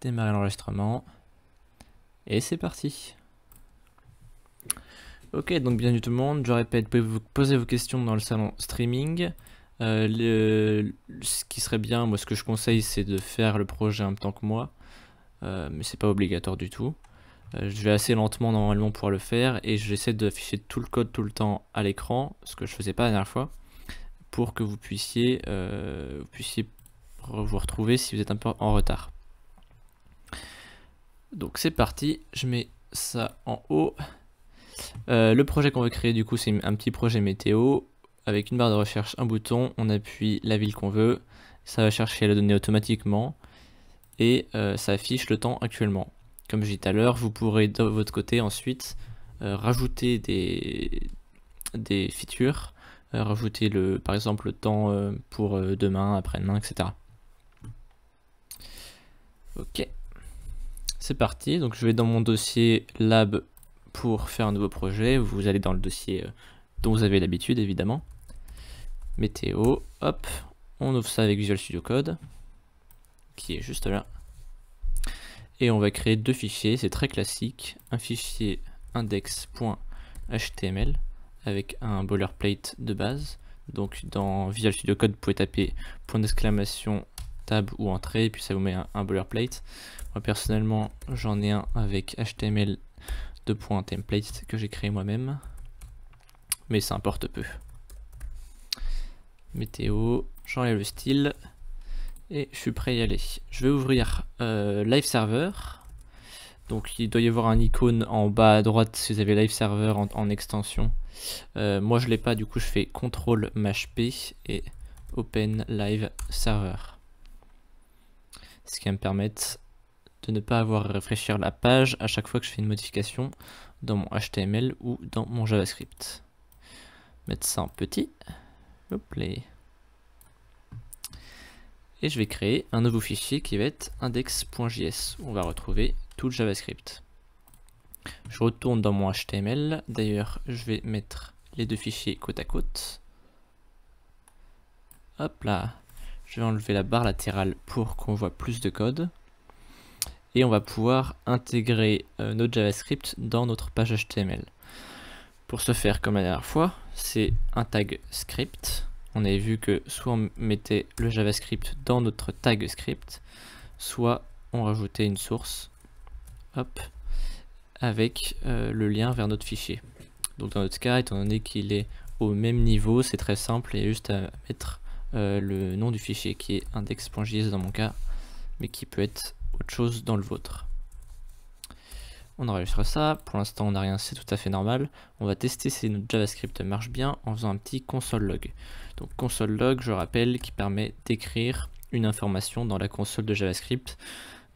démarrer l'enregistrement. Et c'est parti. Ok, donc bienvenue tout le monde. Je répète, vous pouvez vous poser vos questions dans le salon streaming. Ce qui serait bien, moi ce que je conseille, c'est de faire le projet en même temps que moi. Mais c'est pas obligatoire du tout. Je vais assez lentement normalement pour le faire et j'essaie d'afficher tout le code tout le temps à l'écran, ce que je faisais pas la dernière fois, pour que vous puissiez vous retrouver si vous êtes un peu en retard. Donc c'est parti, je mets ça en haut. Le projet qu'on veut créer du coup c'est un petit projet météo avec une barre de recherche, un bouton, on appuie la ville qu'on veut, ça va chercher la donnée automatiquement et ça affiche le temps actuellement. Comme je disais tout à l'heure, vous pourrez de votre côté ensuite rajouter des features, rajouter par exemple le temps pour demain, après-demain, etc. Ok, c'est parti. Donc je vais dans mon dossier lab pour faire un nouveau projet. Vous allez dans le dossier dont vous avez l'habitude évidemment. Météo, hop, on ouvre ça avec Visual Studio Code, qui est juste là. Et on va créer deux fichiers, c'est très classique. Un fichier index.html avec un boilerplate de base. Donc dans Visual Studio Code, vous pouvez taper point d'exclamation, tab ou entrée, et puis ça vous met un boilerplate. Moi personnellement, j'en ai un avec HTML template que j'ai créé moi-même, mais ça importe peu. Météo, j'enlève le style. Et je suis prêt à y aller. Je vais ouvrir Live Server. Donc il doit y avoir un icône en bas à droite si vous avez Live Server en extension. Moi je l'ai pas, du coup je fais CTRL-P et Open Live Server. Ce qui va me permettre de ne pas avoir à réfléchir la page à chaque fois que je fais une modification dans mon HTML ou dans mon JavaScript. Mettre ça en petit. Hop là. Et je vais créer un nouveau fichier qui va être index.js où on va retrouver tout le JavaScript. Je retourne dans mon HTML. D'ailleurs, je vais mettre les deux fichiers côte à côte. Hop là. Je vais enlever la barre latérale pour qu'on voit plus de code. Et on va pouvoir intégrer notre JavaScript dans notre page HTML. Pour ce faire, comme la dernière fois, c'est un tag script. On avait vu que soit on mettait le JavaScript dans notre tag script, soit on rajoutait une source, hop, avec le lien vers notre fichier. Donc dans notre cas, étant donné qu'il est au même niveau, c'est très simple, il y a juste à mettre le nom du fichier qui est index.js dans mon cas, mais qui peut être autre chose dans le vôtre. On enregistre ça, pour l'instant on n'a rien, c'est tout à fait normal. On va tester si notre JavaScript marche bien en faisant un petit console log. Donc console log, je rappelle, qui permet d'écrire une information dans la console de JavaScript,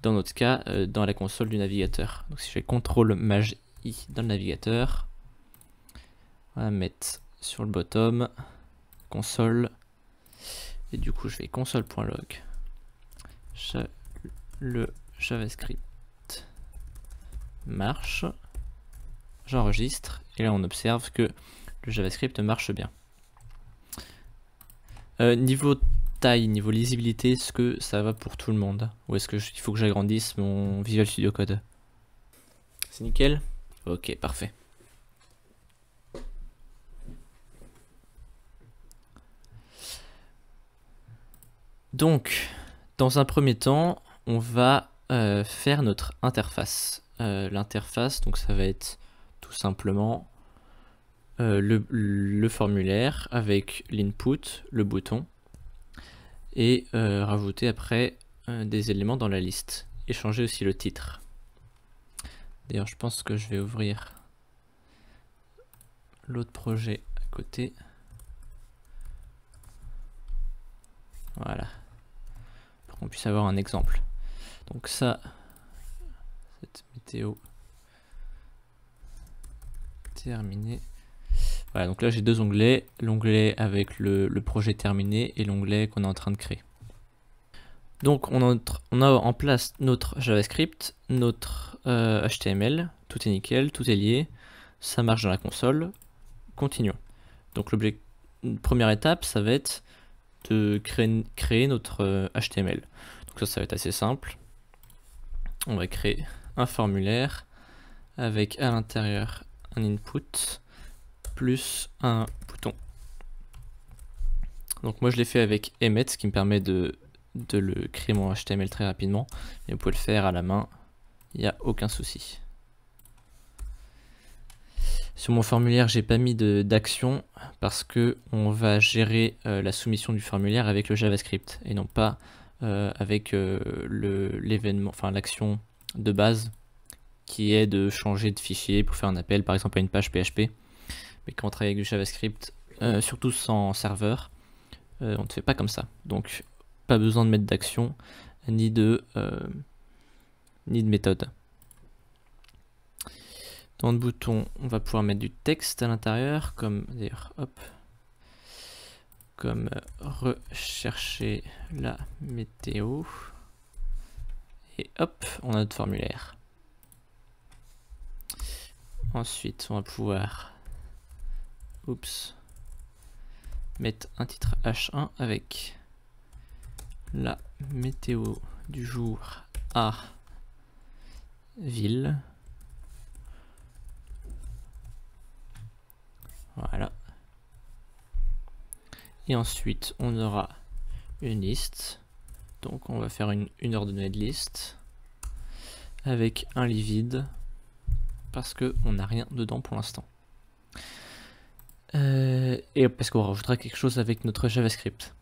dans notre cas dans la console du navigateur. Donc si je fais CTRL-MAJ-I dans le navigateur, on va mettre sur le bottom, console, et du coup je fais console.log, le JavaScript marche, j'enregistre et là on observe que le JavaScript marche bien. Niveau taille, niveau lisibilité, est-ce que ça va pour tout le monde ou est-ce qu'il faut que j'agrandisse mon Visual Studio Code? C'est nickel? Ok, parfait. Donc, dans un premier temps, on va faire notre interface. L'interface, donc ça va être tout simplement le formulaire avec l'input, le bouton, et rajouter après des éléments dans la liste. Et changer aussi le titre. D'ailleurs, je pense que je vais ouvrir l'autre projet à côté. Voilà. Pour qu'on puisse avoir un exemple. Donc ça, cette météo terminée. Voilà, donc là j'ai deux onglets, l'onglet avec le projet terminé et l'onglet qu'on est en train de créer. Donc on a en place notre JavaScript, notre HTML, tout est nickel, tout est lié, ça marche dans la console, continuons. Donc première étape, ça va être de créer notre HTML. Donc ça va être assez simple. on va créer un formulaire avec à l'intérieur un input plus un bouton. Donc moi je l'ai fait avec Emmet, ce qui me permet de le créer mon HTML très rapidement. Et vous pouvez le faire à la main, il n'y a aucun souci. Sur mon formulaire, j'ai pas mis d'action parce que on va gérer la soumission du formulaire avec le JavaScript et non pas avec l'événement, enfin l'action de base qui est de changer de fichier pour faire un appel par exemple à une page PHP. Mais quand on travaille avec du JavaScript, surtout sans serveur, on ne fait pas comme ça. Donc pas besoin de mettre d'action ni de méthode. Dans le bouton, on va pouvoir mettre du texte à l'intérieur, comme d'ailleurs, hop, comme rechercher la météo. Et hop, on a notre formulaire. Ensuite, on va pouvoir, mettre un titre H1 avec la météo du jour à ville. Voilà. Et ensuite, on aura une liste. Donc, on va faire une ordonnée de liste avec un lit vide parce qu'on n'a rien dedans pour l'instant. Et parce qu'on rajoutera quelque chose avec notre JavaScript.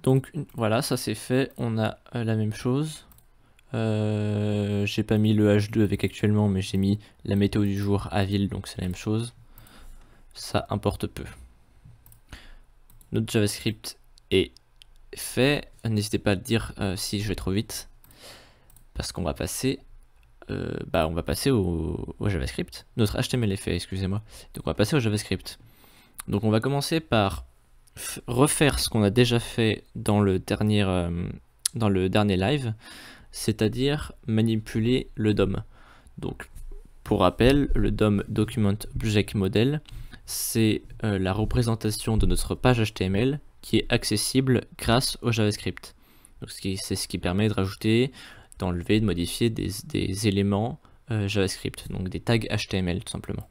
Donc, voilà, ça c'est fait. On a la même chose. J'ai pas mis le H2 avec actuellement, mais j'ai mis la météo du jour à ville, donc c'est la même chose. Ça importe peu. Notre JavaScript est fait. N'hésitez pas à le dire si je vais trop vite, parce qu'on va passer, au JavaScript. Notre HTML est fait, excusez-moi. Donc on va passer au JavaScript. Donc on va commencer par refaire ce qu'on a déjà fait dans le dernier live, c'est-à-dire manipuler le DOM. Donc pour rappel, le DOM Document Object Model, c'est la représentation de notre page HTML qui est accessible grâce au JavaScript. C'est ce qui permet de rajouter, d'enlever, de modifier des éléments JavaScript, donc des tags HTML tout simplement.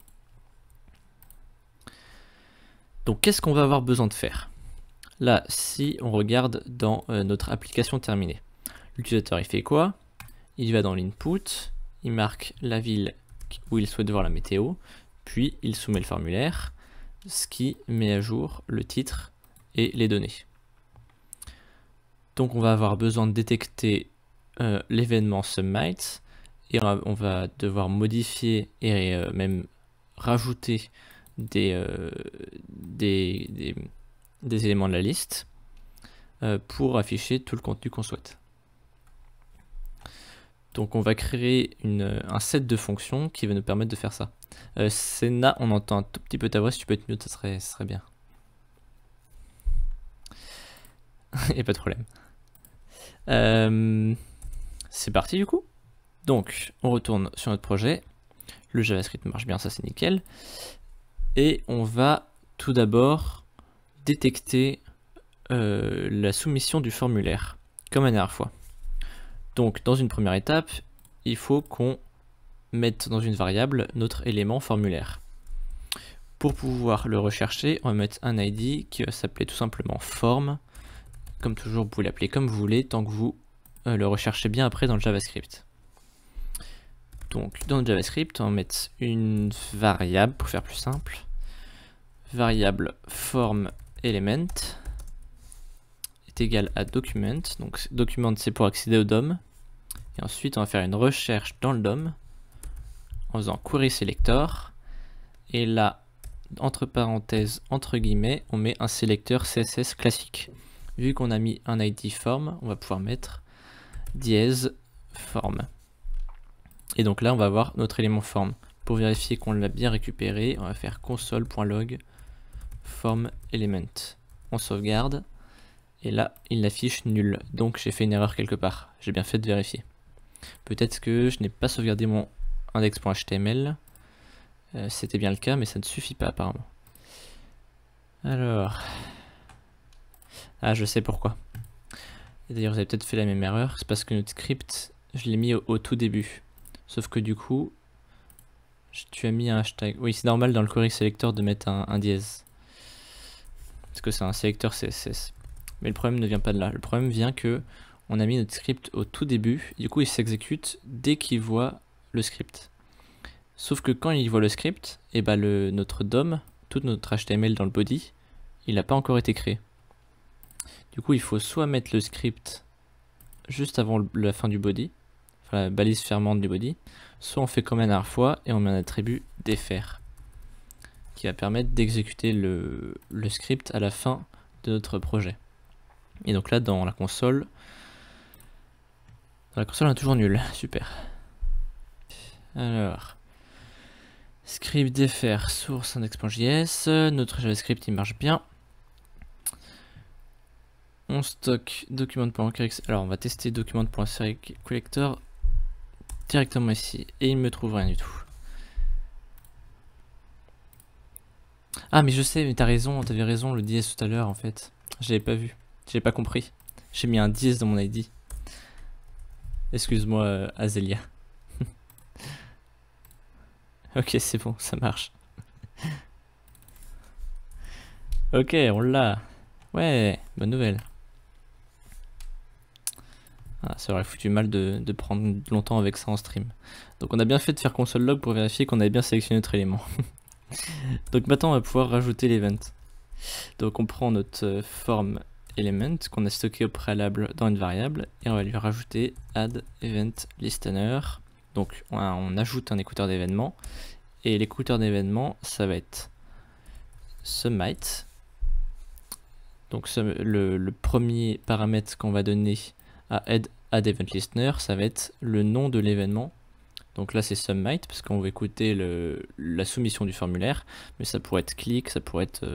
Donc qu'est-ce qu'on va avoir besoin de faire? Là, si on regarde dans notre application terminée, l'utilisateur il fait quoi? Il va dans l'input, il marque la ville où il souhaite voir la météo, puis il soumet le formulaire, ce qui met à jour le titre et les données. Donc on va avoir besoin de détecter l'événement submit, et on va devoir modifier et même rajouter des éléments de la liste pour afficher tout le contenu qu'on souhaite. Donc on va créer un set de fonctions qui va nous permettre de faire ça. Senna, on entend un tout petit peu ta voix, si tu peux être mute, ça serait bien. Et pas de problème. C'est parti du coup. Donc on retourne sur notre projet. Le JavaScript marche bien, ça c'est nickel. Et on va tout d'abord détecter la soumission du formulaire, comme la dernière fois. Donc dans une première étape, il faut qu'on mette dans une variable notre élément formulaire. Pour pouvoir le rechercher, on va mettre un ID qui va s'appeler tout simplement form. Comme toujours, vous pouvez l'appeler comme vous voulez, tant que vous le recherchez bien après dans le JavaScript. Donc dans le JavaScript, on va mettre une variable pour faire plus simple. Variable form element est égal à document. Donc document c'est pour accéder au DOM. Et ensuite on va faire une recherche dans le DOM en faisant query selector. Et là, entre parenthèses, entre guillemets, on met un sélecteur CSS classique. Vu qu'on a mis un ID form, on va pouvoir mettre dièse form. Et donc là, on va avoir notre élément form. Pour vérifier qu'on l'a bien récupéré, on va faire console.log form element. On sauvegarde. Et là, il affiche nul. Donc j'ai fait une erreur quelque part. J'ai bien fait de vérifier. Peut-être que je n'ai pas sauvegardé mon index.html. C'était bien le cas, mais ça ne suffit pas apparemment. Alors... Ah, je sais pourquoi. Et d'ailleurs, vous avez peut-être fait la même erreur. C'est parce que notre script je l'ai mis au tout début. Sauf que du coup, tu as mis un hashtag. Oui, c'est normal dans le query selector de mettre un dièse. Parce que c'est un sélecteur CSS. Mais le problème ne vient pas de là. Le problème vient que on a mis notre script au tout début. Du coup, il s'exécute dès qu'il voit le script. Sauf que quand il voit le script, et bah notre DOM, tout notre HTML dans le body, il n'a pas encore été créé. Du coup, il faut soit mettre le script juste avant la fin du body, enfin la balise fermante du body, soit on fait comme la dernière fois et on met un attribut défaire qui va permettre d'exécuter le script à la fin de notre projet. Et donc là, dans la console, on est toujours nul. Super. Alors, script défaire source index.js, notre JavaScript il marche bien. On stocke document.collector. Alors on va tester document.collector directement ici et il me trouve rien du tout. Ah mais je sais, mais t'as raison, t'avais raison, le dièse tout à l'heure en fait. J'avais pas vu, j'avais pas compris. J'ai mis un dièse dans mon ID. Excuse-moi Azelia. Ok, c'est bon, ça marche. Ok, on l'a. Ouais, bonne nouvelle. Ah, ça aurait foutu mal de prendre longtemps avec ça en stream. Donc on a bien fait de faire console log pour vérifier qu'on avait bien sélectionné notre élément. Donc maintenant on va pouvoir rajouter l'event. Donc on prend notre form element qu'on a stocké au préalable dans une variable et on va lui rajouter add event listener. Donc on ajoute un écouteur d'événements et l'écouteur d'événements ça va être submit. Donc le premier paramètre qu'on va donner à add event listener, ça va être le nom de l'événement. Donc là c'est submit parce qu'on va écouter la soumission du formulaire, mais ça pourrait être click, ça pourrait être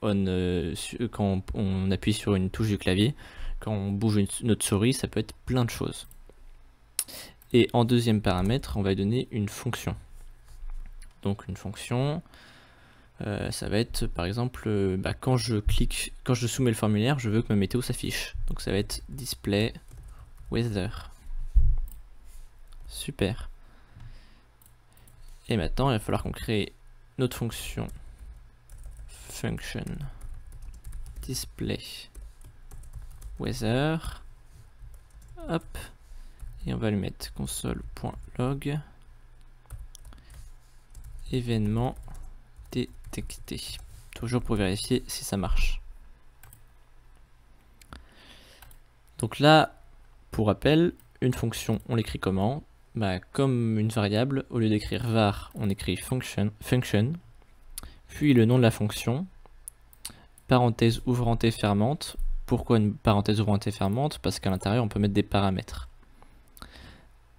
on quand on appuie sur une touche du clavier, quand on bouge notre souris, ça peut être plein de choses. Et en deuxième paramètre, on va donner une fonction. Donc une fonction, ça va être par exemple quand je soumets le formulaire, je veux que ma météo s'affiche. Donc ça va être display weather. Super. Et maintenant, il va falloir qu'on crée notre fonction function display weather. Hop. Et on va lui mettre console.log événement détecté. Toujours pour vérifier si ça marche. Donc là, pour rappel, une fonction, on l'écrit comment? Comme une variable, au lieu d'écrire var, on écrit function, puis le nom de la fonction, parenthèse ouvrante et fermante. Pourquoi une parenthèse ouvrante et fermante? Parce qu'à l'intérieur, on peut mettre des paramètres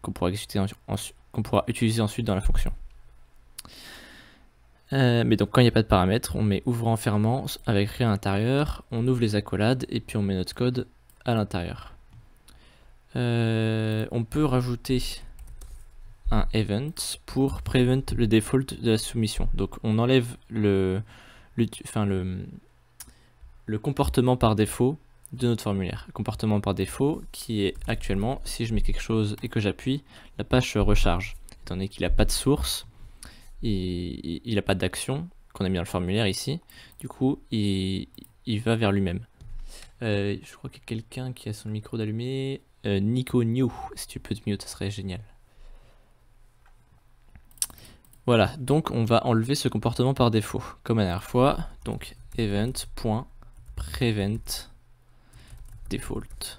qu'on pourra utiliser ensuite dans la fonction. Mais donc quand il n'y a pas de paramètres, on met ouvrant fermant avec rien à l'intérieur, on ouvre les accolades et puis on met notre code à l'intérieur. On peut rajouter un event pour prevent le default de la soumission. Donc on enlève le comportement par défaut de notre formulaire. Le comportement par défaut qui est actuellement, si je mets quelque chose et que j'appuie, la page se recharge. Étant donné qu'il n'a pas de source, il n'a pas d'action qu'on a mis dans le formulaire ici, du coup il va vers lui-même. Je crois qu'il y a quelqu'un qui a son micro d'allumé. Nico New, si tu peux te mute, ça serait génial. Voilà, donc on va enlever ce comportement par défaut, comme la dernière fois. Donc event.prevent default.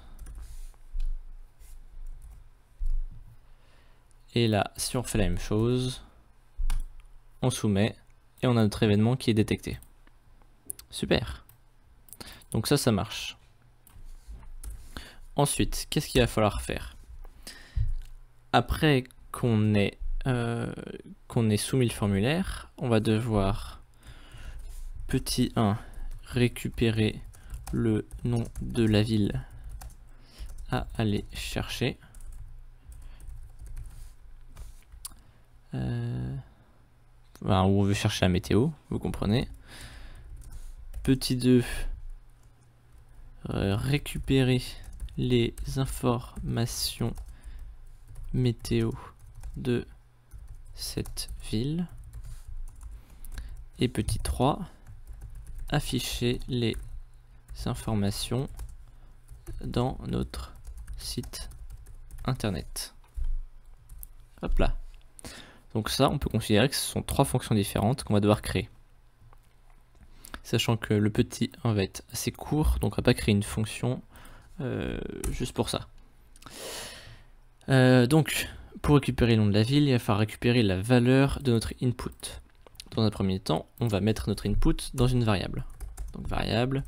Et là, si on refait la même chose, on soumet et on a notre événement qui est détecté. Super. Donc ça marche. Ensuite, qu'est-ce qu'il va falloir faire? Après qu'on ait soumis le formulaire, on va devoir petit 1 récupérer le nom de la ville à aller chercher. Où on veut chercher la météo, vous comprenez. Petit 2 récupérer les informations météo de cette ville. Et petit 3, afficher les informations dans notre site internet. Hop là. Donc ça, on peut considérer que ce sont 3 fonctions différentes qu'on va devoir créer. Sachant que le petit 1 va être assez court, donc on va pas créer une fonction juste pour ça. Donc, pour récupérer le nom de la ville, il va falloir récupérer la valeur de notre input. Dans un premier temps, on va mettre notre input dans une variable. Donc variable,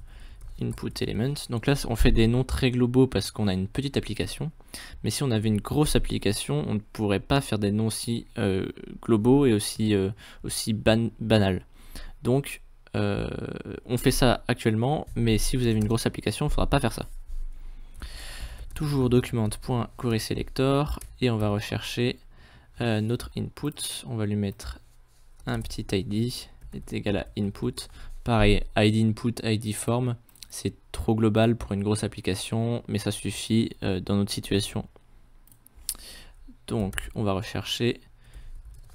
input element. Donc là, on fait des noms très globaux parce qu'on a une petite application. Mais si on avait une grosse application, on ne pourrait pas faire des noms aussi globaux et aussi banals. Donc, on fait ça actuellement, mais si vous avez une grosse application, il ne faudra pas faire ça. Toujours document.querySelector et on va rechercher notre input. On va lui mettre un petit id est égal à input. Pareil, id input, id form, c'est trop global pour une grosse application, mais ça suffit dans notre situation. Donc on va rechercher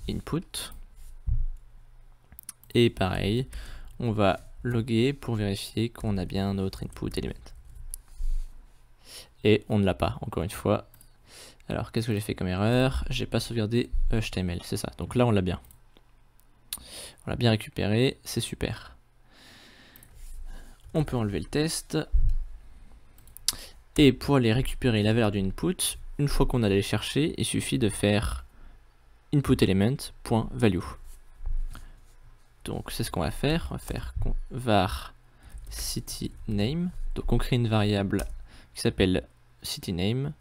input. Et pareil, on va loguer pour vérifier qu'on a bien notre input element. Et on ne l'a pas, encore une fois. Alors qu'est-ce que j'ai fait comme erreur? J'ai pas sauvegardé HTML, c'est ça. Donc là on l'a bien. On l'a bien récupéré, c'est super. On peut enlever le test. Et pour aller récupérer la valeur du input, une fois qu'on a allé chercher, il suffit de faire inputElement.value. Donc c'est ce qu'on va faire. On va faire var cityName. Donc on crée une variable qui s'appelle cityName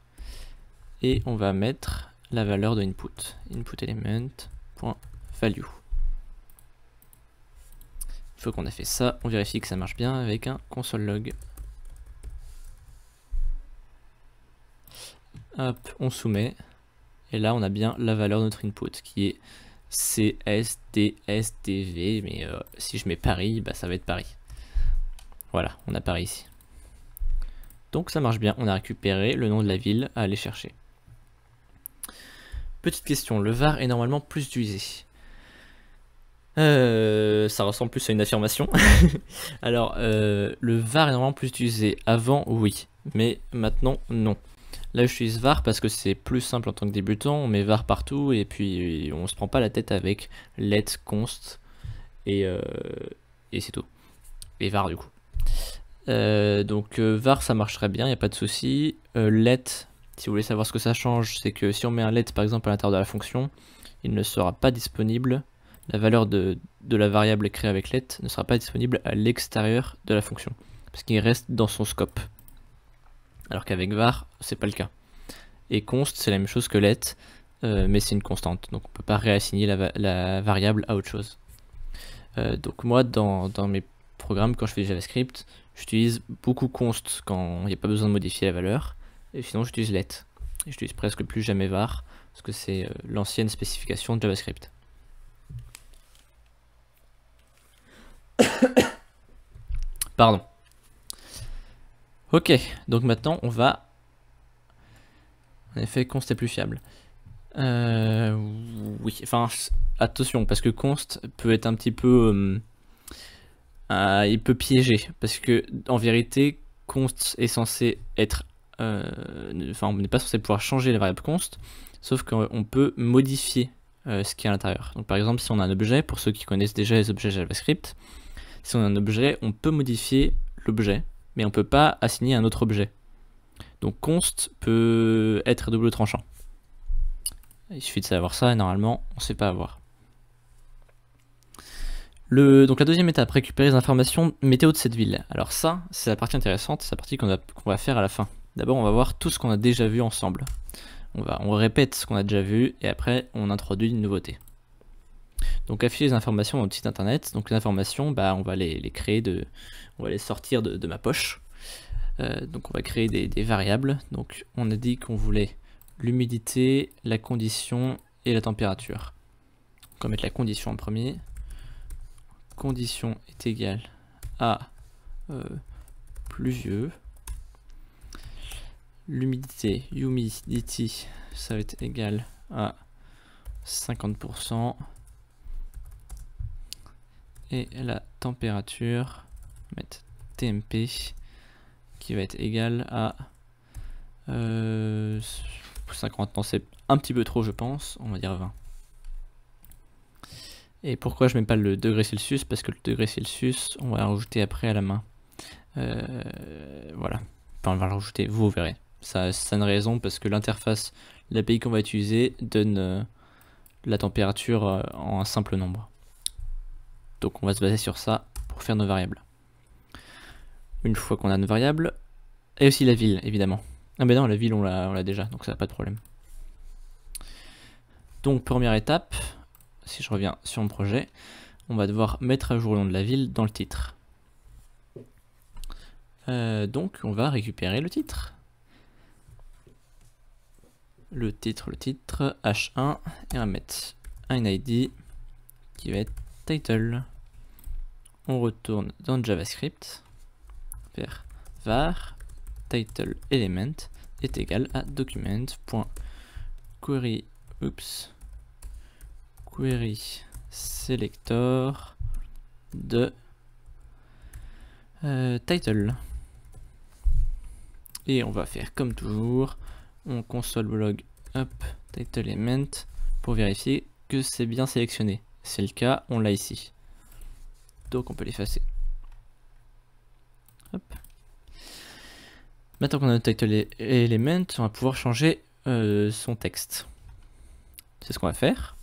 et on va mettre la valeur de input. inputElement.value. Une fois qu'on a fait ça, on vérifie que ça marche bien avec un console log. Hop, on soumet. Et là, on a bien la valeur de notre input qui est CSDSDV. Mais si je mets Paris, bah, ça va être Paris. Voilà, on a Paris ici. Donc ça marche bien, on a récupéré le nom de la ville à aller chercher. Petite question, le var est normalement plus utilisé. Ça ressemble plus à une affirmation. Alors, le var est normalement plus utilisé. Avant, oui, mais maintenant, non. Là, j'utilise var parce que c'est plus simple en tant que débutant. On met var partout et puis on se prend pas la tête avec let, const et c'est tout. Et var du coup. Donc var ça marcherait bien, il n'y a pas de souci. Let, si vous voulez savoir ce que ça change, c'est que si on met un let par exemple à l'intérieur de la fonction, il ne sera pas disponible. La valeur de la variable créée avec let ne sera pas disponible à l'extérieur de la fonction, parce qu'il reste dans son scope. Alors qu'avec var, c'est pas le cas. Et const, c'est la même chose que let, mais c'est une constante, donc on peut pas réassigner la variable à autre chose. Donc moi, dans mes programmes, quand je fais JavaScript, j'utilise beaucoup const quand il n'y a pas besoin de modifier la valeur, et sinon j'utilise let. Et j'utilise presque plus jamais var, parce que c'est l'ancienne spécification de JavaScript. Pardon. Ok, donc maintenant on va... En effet, const est plus fiable. Oui, enfin, attention, parce que const peut être un petit peu... il peut piéger, parce que en vérité, const est censé être... Enfin, on n'est pas censé pouvoir changer la variable const, sauf qu'on peut modifier ce qui est à l'intérieur. Donc par exemple, si on a un objet, pour ceux qui connaissent déjà les objets JavaScript, si on a un objet, on peut modifier l'objet, mais on ne peut pas assigner un autre objet. Donc const peut être double tranchant. Il suffit de savoir ça et normalement on ne sait pas avoir. Donc la deuxième étape, récupérer les informations météo de cette ville. Alors ça, c'est la partie intéressante, c'est la partie qu'on va faire à la fin. D'abord on va voir tout ce qu'on a déjà vu ensemble. On répète ce qu'on a déjà vu et après on introduit une nouveauté. Donc afficher les informations dans notre site internet. Donc les informations, bah, on va les créer on va les sortir de ma poche. Donc on va créer des variables. Donc on a dit qu'on voulait l'humidité, la condition et la température. Donc on va mettre la condition en premier. Condition est égale à pluvieux. L'humidité, humidity, ça va être égal à 50%. Et la température, on va mettre TMP, qui va être égal à 50, non c'est un petit peu trop je pense, on va dire 20. Et pourquoi je mets pas le degré Celsius? Parce que le degré Celsius, on va le rajouter après à la main. Voilà, enfin on va le rajouter, vous verrez. Ça a une raison parce que l'interface, l'API qu'on va utiliser donne la température en un simple nombre. Donc on va se baser sur ça pour faire nos variables. Une fois qu'on a nos variables, et aussi la ville évidemment. Ah ben non, la ville on l'a déjà, donc ça n'a pas de problème. Donc première étape, si je reviens sur mon projet, on va devoir mettre à jour le nom de la ville dans le titre. Donc on va récupérer le titre. Le titre, H1, et on va mettre un ID qui va être title. On retourne dans JavaScript, faire var title element est égal à document.query selector de title. Et on va faire comme toujours, on console.log up title element pour vérifier que c'est bien sélectionné. C'est le cas, on l'a ici. Donc on peut l'effacer. Hop. Maintenant qu'on a notre title element, on va pouvoir changer son texte. C'est ce qu'on va faire.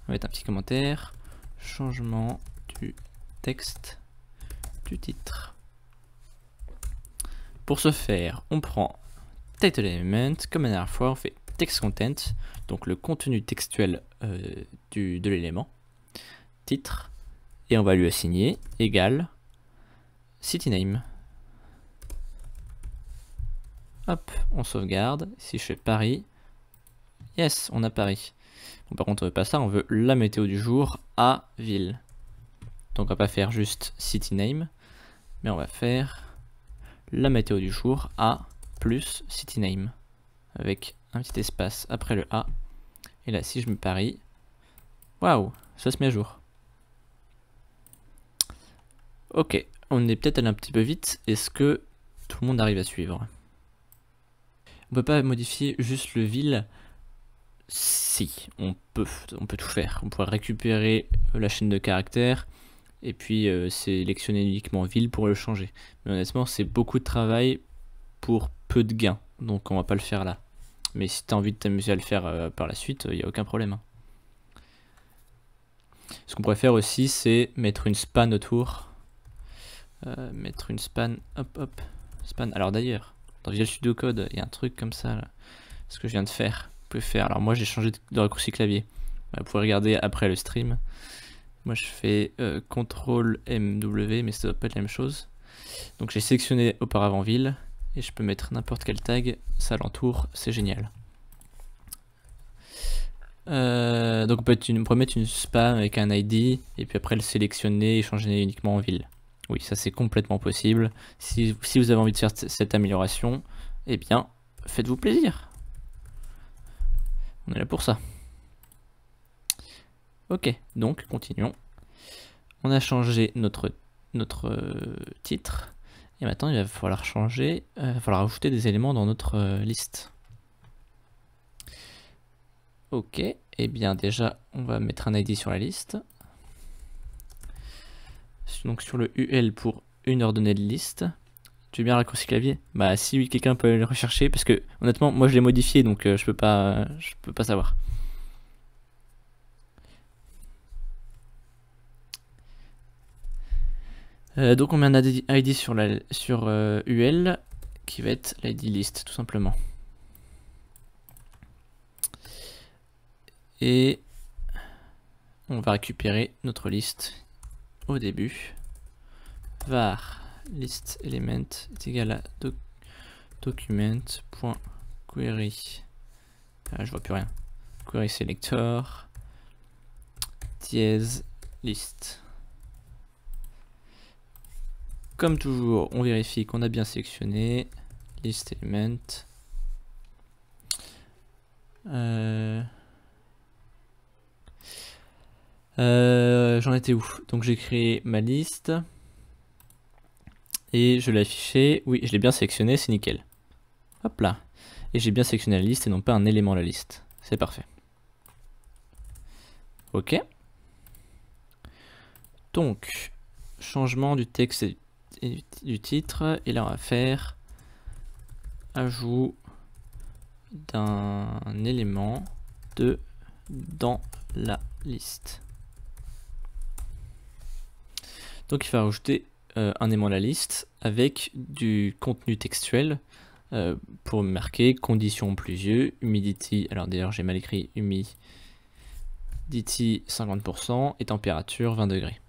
On va mettre un petit commentaire. Changement du texte du titre. Pour ce faire, on prend title element, comme la dernière fois, on fait text content, donc le contenu textuel de l'élément, titre, et on va lui assigner égal city name. Hop, on sauvegarde. Si je fais Paris, yes, on a Paris. Bon, par contre, on veut pas ça, on veut la météo du jour à ville. Donc on va pas faire juste city name, mais on va faire la météo du jour à plus city name avec un petit espace après le A. Et là, si je mets Paris, waouh, ça se met à jour. Ok, on est peut-être allé un petit peu vite. Est-ce que tout le monde arrive à suivre? On peut pas modifier juste le ville. Si, on peut tout faire. On pourrait récupérer la chaîne de caractères et puis sélectionner uniquement ville pour le changer. Mais honnêtement, c'est beaucoup de travail pour peu de gains, donc on va pas le faire là. Mais si tu as envie de t'amuser à le faire par la suite, il n'y a aucun problème. Ce qu'on pourrait faire aussi, c'est mettre une span autour. Mettre une span, hop, span. Alors d'ailleurs, dans Visual Studio Code, il y a un truc comme ça, là, ce que je viens de faire. Vous pouvez faire. Alors moi, j'ai changé de raccourci clavier. Vous pouvez regarder après le stream. Moi, je fais CTRL MW, mais ça doit pas être la même chose. Donc j'ai sélectionné auparavant ville. Et je peux mettre n'importe quel tag, ça l'entoure, c'est génial. Donc on peut mettre une spam avec un ID, et puis après le sélectionner et changer uniquement en ville. Oui, ça c'est complètement possible. Si vous avez envie de faire cette amélioration, eh bien, faites-vous plaisir. On est là pour ça. Ok, donc continuons. On a changé notre titre. Et maintenant, il va falloir changer, il va falloir ajouter des éléments dans notre liste. Ok, et bien déjà, on va mettre un ID sur la liste. Donc sur le UL pour une ordonnée de liste. Tu veux bien raccourci clavier? Bah si oui, quelqu'un peut le rechercher, parce que honnêtement, moi je l'ai modifié, donc je peux pas savoir. Donc on met un ID sur UL qui va être l'ID list tout simplement. Et on va récupérer notre liste au début. Var list element est égal à document.query. Je vois plus rien. Query selector dièse list. Comme toujours, on vérifie qu'on a bien sélectionné list element. J'en étais où? Donc j'ai créé ma liste et je l'ai affiché. Oui, je l'ai bien sélectionné, c'est nickel. Hop là. Et j'ai bien sélectionné la liste et non pas un élément de la liste. C'est parfait. Ok. Donc, changement du texte et du titre. Et là, on va faire ajout d'un élément dans la liste. Donc, il faut rajouter un élément de la liste avec du contenu textuel pour marquer conditions pluvieux, humidity. Alors, d'ailleurs, j'ai mal écrit humidity 50% et température 20 degrés.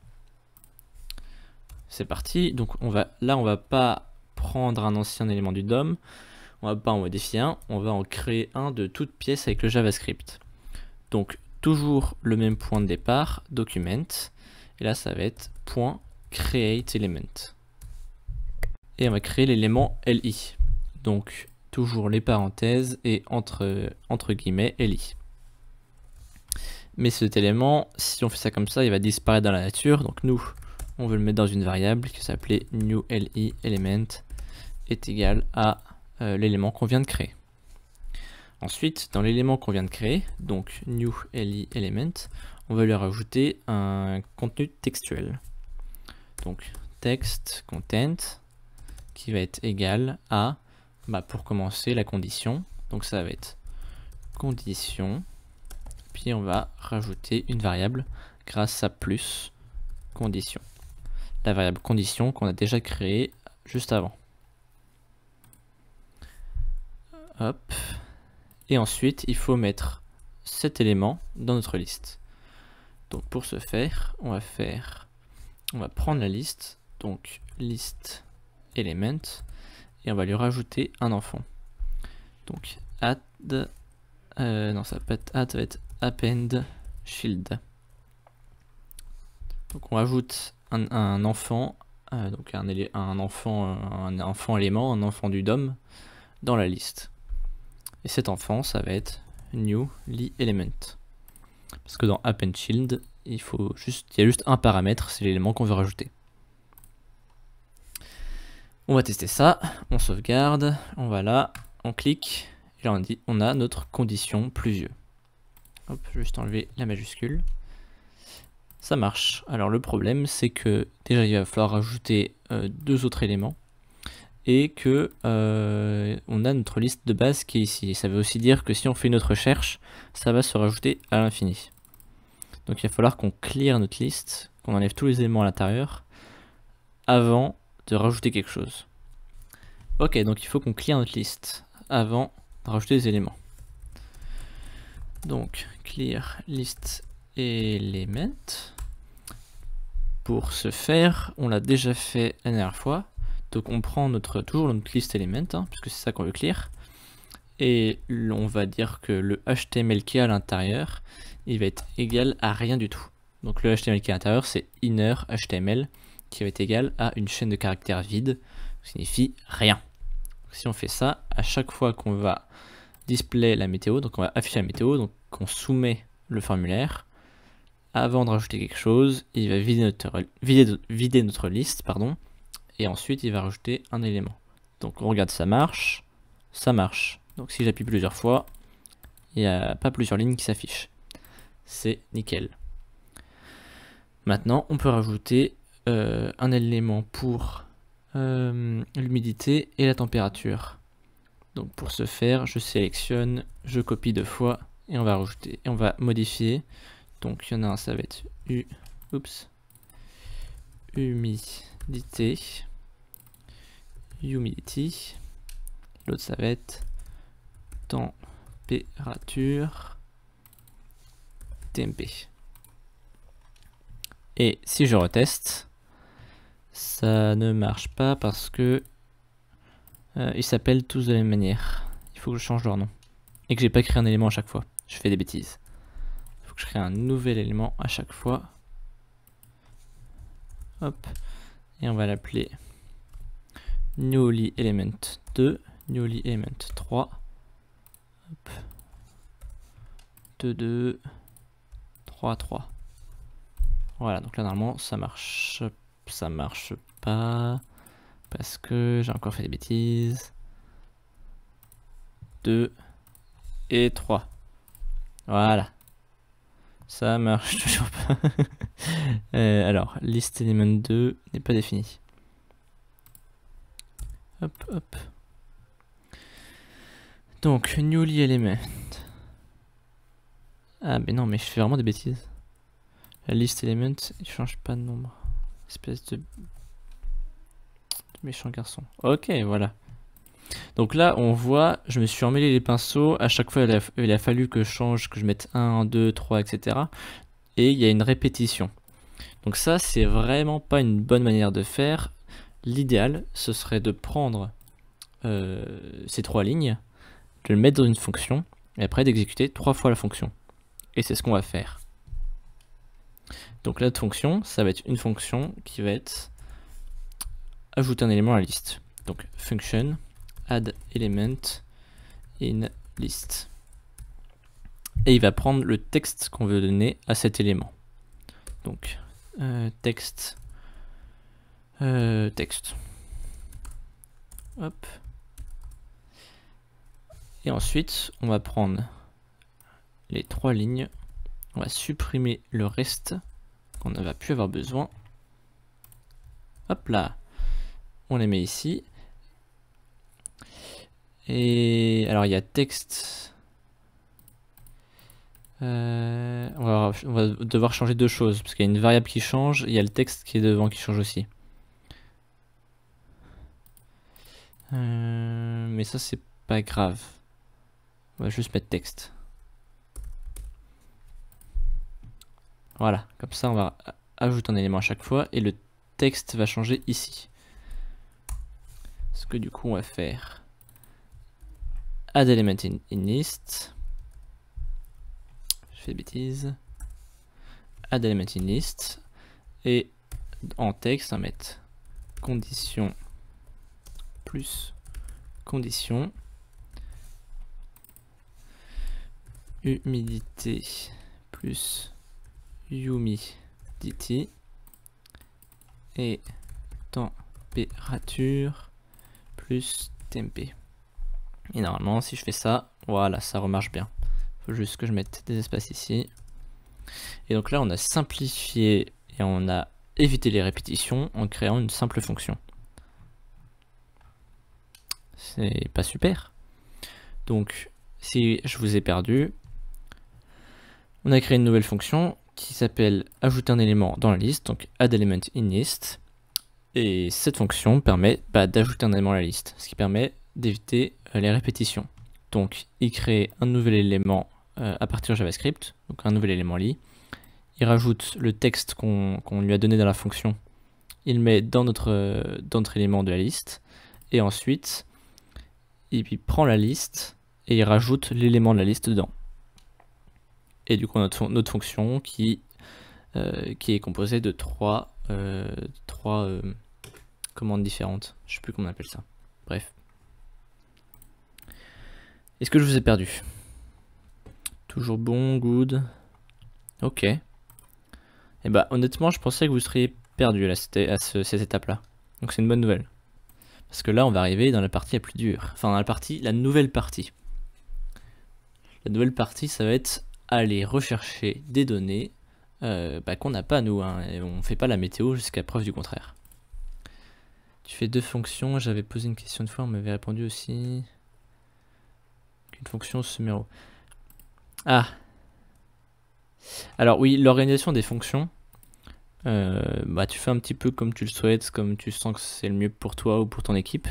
C'est parti. Donc, on va pas prendre un ancien élément du DOM. On va pas en modifier un, on va en créer un de toute pièce avec le JavaScript. Donc toujours le même point de départ, document, et là ça va être point create element. Et on va créer l'élément li. Donc toujours les parenthèses et entre guillemets li. Mais cet élément, si on fait ça comme ça, il va disparaître dans la nature. Donc nous, on veut le mettre dans une variable qui s'appelait new li element est égal à l'élément qu'on vient de créer. Ensuite, dans l'élément qu'on vient de créer, donc new li element, on va lui rajouter un contenu textuel. Donc text content qui va être égal à, pour commencer, la condition. Donc ça va être condition, puis on va rajouter une variable grâce à plus condition. La variable condition qu'on a déjà créée juste avant. Hop. Et ensuite, il faut mettre cet élément dans notre liste. Donc pour ce faire, on va prendre la liste, donc list element, et on va lui rajouter un enfant. Donc add, non ça va pas être add, ça va être append shield. Donc on rajoute un enfant, donc un enfant élément, un enfant du DOM dans la liste. Et cet enfant, ça va être new li element. Parce que dans append shield, il y a juste un paramètre, c'est l'élément qu'on veut rajouter. On va tester ça, on sauvegarde, on va là, on clique, et là on a notre condition pluvieux. Hop, juste enlever la majuscule. Ça marche. Alors le problème, c'est que déjà il va falloir rajouter deux autres éléments. Et que on a notre liste de base qui est ici. Et ça veut aussi dire que si on fait une autre recherche, ça va se rajouter à l'infini. Donc il va falloir qu'on clear notre liste, qu'on enlève tous les éléments à l'intérieur, avant de rajouter quelque chose. Ok, donc il faut qu'on clear notre liste, avant de rajouter des éléments. Donc clear list element. Pour ce faire, on l'a déjà fait la dernière fois. Donc on prend toujours notre list element, puisque c'est ça qu'on veut clear. Et on va dire que le HTML qui est à l'intérieur, il va être égal à rien du tout. Donc le HTML qui est à l'intérieur, c'est inner HTML, qui va être égal à une chaîne de caractères vide, qui signifie rien. Donc, si on fait ça, à chaque fois qu'on va display la météo, donc on va afficher la météo, donc on soumet le formulaire, avant de rajouter quelque chose, il va vider notre liste, pardon. Et ensuite il va rajouter un élément. Donc on regarde, ça marche. Donc si j'appuie plusieurs fois, il n'y a pas plusieurs lignes qui s'affichent. C'est nickel. Maintenant on peut rajouter un élément pour l'humidité et la température. Donc pour ce faire, je sélectionne, je copie deux fois et on va rajouter, et on va modifier. Donc il y en a un, ça va être humidity, l'autre ça va être température TMP. Et si je reteste, ça ne marche pas parce que ils s'appellent tous de la même manière. Il faut que je change leur nom et que j'ai pas créé un élément à chaque fois. Je fais des bêtises. Il faut que je crée un nouvel élément à chaque fois. Hop, et on va l'appeler new li element 2, newly element 3. Hop. 2, 2, 3, 3. Voilà, donc là normalement ça marche pas parce que j'ai encore fait des bêtises. 2 et 3. Voilà. Ça marche toujours pas. Alors, list element 2 n'est pas défini. Hop, hop. Donc, newly element. Ah, mais non, mais je fais vraiment des bêtises. La list element, il change pas de nombre. Espèce de méchant garçon. Ok, voilà. Donc là, on voit, je me suis emmêlé les pinceaux. À chaque fois, il a fallu que je change, que je mette 1, 2, 3, etc. Et il y a une répétition. Donc ça, c'est vraiment pas une bonne manière de faire. L'idéal, ce serait de prendre ces 3 lignes, de le mettre dans une fonction, et après d'exécuter 3 fois la fonction. Et c'est ce qu'on va faire. Donc la fonction, ça va être une fonction qui va être ajouter un élément à la liste. Donc function add element in list. Et il va prendre le texte qu'on veut donner à cet élément. Donc texte. Hop. Et ensuite, on va prendre les 3 lignes. On va supprimer le reste qu'on ne va plus avoir besoin. Hop là. On les met ici. Et alors il y a texte. On va devoir changer 2 choses parce qu'il y a une variable qui change, il y a le texte qui est devant qui change aussi. Mais ça c'est pas grave. On va juste mettre texte. Voilà, comme ça on va ajouter un élément à chaque fois et le texte va changer ici. Ce que du coup on va faire add element in list. Je fais des bêtises. Add element in list. Et en texte, on va mettre condition plus condition. Humidité plus humidity. Et température plus temp. Et normalement, si je fais ça, voilà, ça remarche bien. Il faut juste que je mette des espaces ici. Et donc là, on a simplifié et on a évité les répétitions en créant une simple fonction. C'est pas super. Donc, si je vous ai perdu, on a créé une nouvelle fonction qui s'appelle ajouter un élément dans la liste, donc add element in list. Et cette fonction permet d'ajouter un élément à la liste, ce qui permet d'éviter les répétitions. Donc il crée un nouvel élément à partir de JavaScript, donc un nouvel élément li. Il rajoute le texte qu'on lui a donné dans la fonction, il met dans notre élément de la liste, et ensuite il prend la liste et il rajoute l'élément de la liste dedans. Et du coup notre fonction qui est composée de trois commandes différentes. Je sais plus comment on appelle ça. Bref. Est-ce que je vous ai perdu? Toujours bon, good. Ok. Et bah honnêtement, je pensais que vous seriez perdu à cette étape-là. Donc c'est une bonne nouvelle. Parce que là, on va arriver dans la partie la plus dure. Enfin, dans la nouvelle partie. La nouvelle partie, ça va être aller rechercher des données qu'on n'a pas nous. Hein, et on fait pas la météo jusqu'à preuve du contraire. Tu fais 2 fonctions. J'avais posé une question une fois, on m'avait répondu aussi qu'une fonction se met en haut. Ah. Alors oui, l'organisation des fonctions. Tu fais un petit peu comme tu le souhaites, comme tu sens que c'est le mieux pour toi ou pour ton équipe,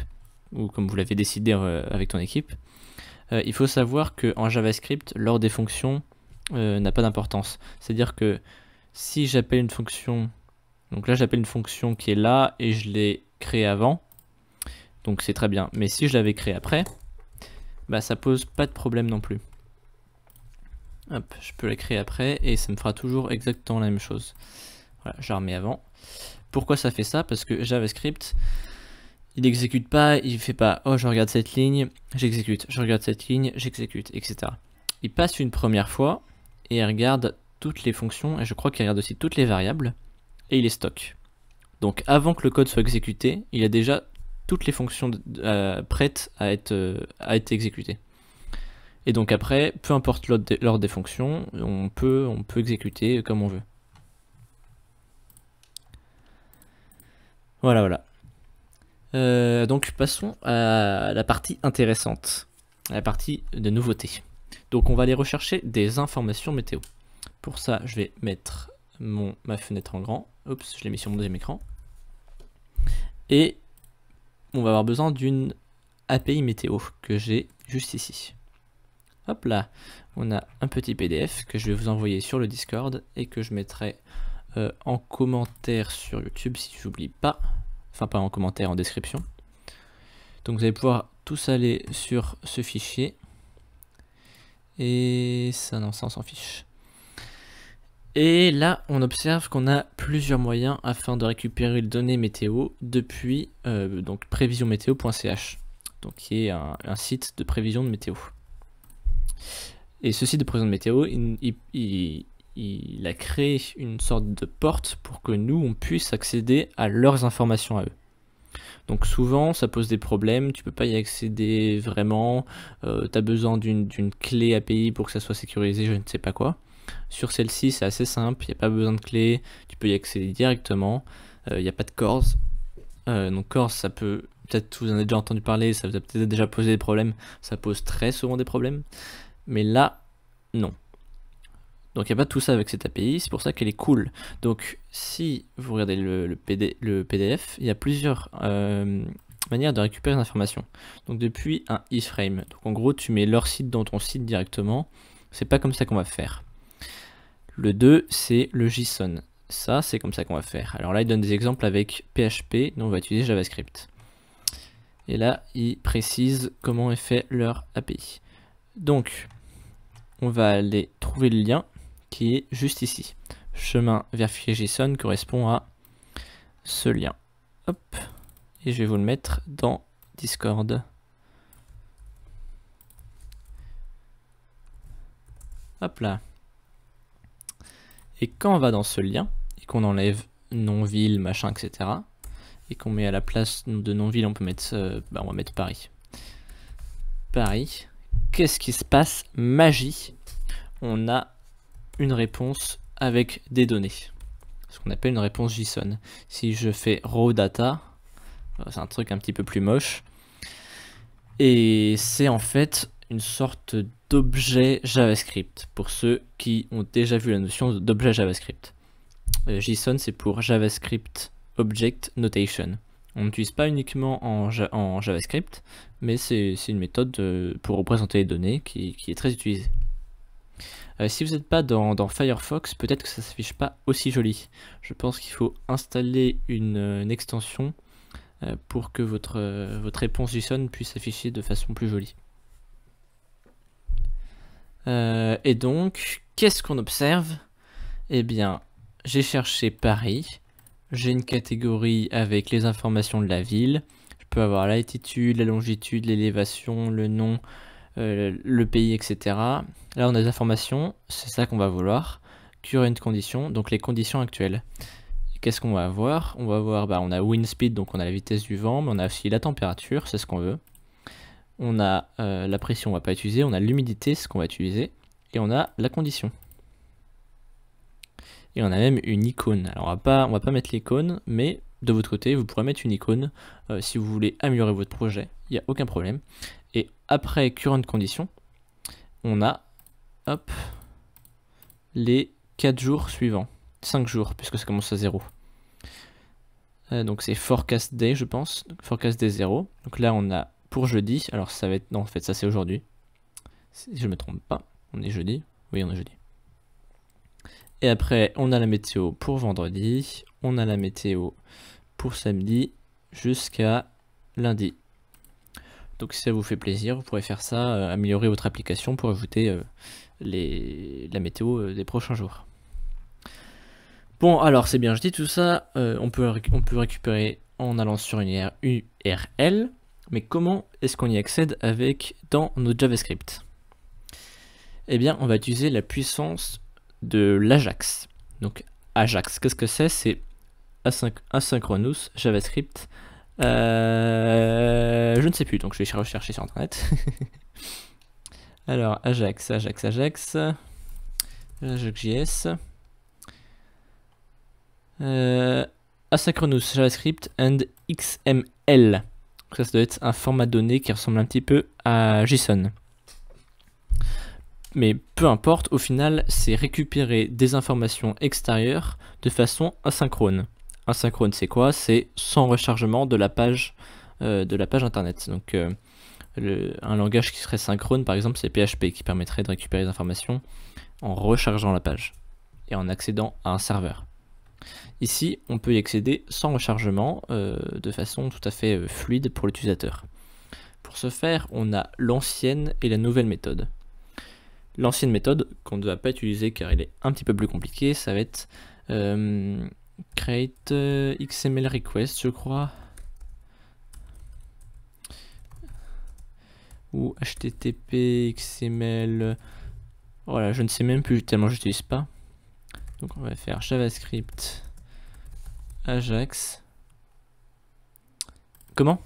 ou comme vous l'avez décidé avec ton équipe. Il faut savoir qu'en JavaScript, l'ordre des fonctions n'a pas d'importance. C'est-à-dire que si j'appelle une fonction, donc là j'appelle une fonction qui est là et je l'ai créée avant, donc c'est très bien. Mais si je l'avais créée après, ça pose pas de problème non plus. Hop, je peux la créer après et ça me fera toujours exactement la même chose. Voilà, je la remets avant. Pourquoi ça fait ça? Parce que JavaScript, il exécute pas, il fait pas oh je regarde cette ligne, j'exécute, je regarde cette ligne, j'exécute, etc. Il passe une première fois et il regarde toutes les fonctions, et je crois qu'il regarde aussi toutes les variables, et il les stocke. Donc avant que le code soit exécuté, il a déjà toutes les fonctions prêtes à être exécutées. Et donc après, peu importe l'ordre des fonctions, on peut exécuter comme on veut. Voilà. Donc passons à la partie intéressante, à la partie de nouveautés. Donc on va aller rechercher des informations météo. Pour ça, je vais mettre ma fenêtre en grand. Oups, je l'ai mis sur mon deuxième écran. Et on va avoir besoin d'une API météo que j'ai juste ici. Hop là, on a un petit PDF que je vais vous envoyer sur le Discord et que je mettrai en commentaire sur YouTube si j'oublie pas. Enfin pas en commentaire, en description. Donc vous allez pouvoir tous aller sur ce fichier. Et ça, non, ça on s'en fiche. Et là, on observe qu'on a plusieurs moyens afin de récupérer les données météo depuis donc prévisionmeteo.ch, donc qui est un site de prévision de météo. Et ce site de prévision de météo, il a créé une sorte de porte pour que nous, on puisse accéder à leurs informations à eux. Donc souvent, ça pose des problèmes, tu peux pas y accéder vraiment, tu as besoin d'une clé API pour que ça soit sécurisé, je ne sais pas quoi. Sur celle-ci, c'est assez simple, il n'y a pas besoin de clé, tu peux y accéder directement, il n'y a pas de CORS. Donc CORS, ça peut, peut-être vous en avez déjà entendu parler, ça vous a peut-être déjà posé des problèmes, ça pose très souvent des problèmes, mais là, non. Donc il n'y a pas tout ça avec cette API, c'est pour ça qu'elle est cool. Donc si vous regardez le PDF, il y a plusieurs manières de récupérer les informations. Donc depuis un iframe, donc en gros tu mets leur site dans ton site directement, c'est pas comme ça qu'on va faire. Le 2, c'est le JSON. Ça, c'est comme ça qu'on va faire. Alors là, il donne des exemples avec PHP, donc on va utiliser JavaScript. Et là, il précise comment est fait leur API. Donc, on va aller trouver le lien qui est juste ici. Chemin vers fichier JSON correspond à ce lien. Hop. Et je vais vous le mettre dans Discord. Hop là. Et quand on va dans ce lien, et qu'on enlève non-ville, machin, etc., et qu'on met à la place de non-ville, on peut mettre, on va mettre Paris. Paris, qu'est-ce qui se passe? Magie. On a une réponse avec des données. Ce qu'on appelle une réponse JSON. Si je fais raw data, c'est un truc un petit peu plus moche. Et c'est en fait une sorte d'objet JavaScript, pour ceux qui ont déjà vu la notion d'objet JavaScript. JSON, c'est pour JavaScript Object Notation. On n'utilise pas uniquement en JavaScript, mais c'est une méthode pour représenter les données qui est très utilisée. Si vous n'êtes pas dans Firefox, peut-être que ça ne s'affiche pas aussi joli. Je pense qu'il faut installer une extension pour que votre réponse JSON puisse s'afficher de façon plus jolie. Et donc, qu'est-ce qu'on observe? Eh bien, j'ai cherché Paris, j'ai une catégorie avec les informations de la ville, je peux avoir la latitude, la longitude, l'élévation, le nom, le pays, etc. Là, on a des informations, c'est ça qu'on va vouloir. Current condition, donc les conditions actuelles. Qu'est-ce qu'on va avoir? On va avoir, on a wind speed, donc on a la vitesse du vent, mais on a aussi la température, c'est ce qu'on veut. On a la pression, on va pas utiliser, on a l'humidité, ce qu'on va utiliser, et on a la condition. Et on a même une icône. Alors on va pas mettre l'icône, mais de votre côté, vous pourrez mettre une icône si vous voulez améliorer votre projet, il n'y a aucun problème. Et après current condition, on a hop, les 4 jours suivants, 5 jours, puisque ça commence à 0. Donc c'est forecast day, je pense, donc forecast day 0. Donc là on a pour jeudi, alors ça va être, non en fait ça c'est aujourd'hui, si je me trompe pas, on est jeudi, oui on est jeudi. Et après on a la météo pour vendredi, on a la météo pour samedi jusqu'à lundi. Donc si ça vous fait plaisir, vous pourrez faire ça, améliorer votre application pour ajouter la météo des prochains jours. Bon alors c'est bien, je dis tout ça, on peut récupérer en allant sur une URL. Mais comment est-ce qu'on y accède dans notre JavaScript? Eh bien, on va utiliser la puissance de l'Ajax. Donc, Ajax, qu'est-ce que c'est? C'est Asynchronous JavaScript. Je ne sais plus, donc je vais rechercher sur Internet. Alors, AjaxJS. Asynchronous JavaScript and XML. Ça doit être un format de données qui ressemble un petit peu à JSON. Mais peu importe, au final, c'est récupérer des informations extérieures de façon asynchrone. Asynchrone, c'est quoi? C'est sans rechargement de la page internet. Donc, un langage qui serait synchrone, par exemple, c'est PHP, qui permettrait de récupérer des informations en rechargeant la page et en accédant à un serveur. Ici, on peut y accéder sans rechargement, de façon tout à fait fluide pour l'utilisateur. Pour ce faire, on a l'ancienne et la nouvelle méthode. L'ancienne méthode, qu'on ne va pas utiliser car elle est un petit peu plus compliquée, ça va être create XML request, je crois, ou HTTP XML. Voilà, je ne sais même plus tellement je n'utilise pas. Donc on va faire JavaScript Ajax. Comment?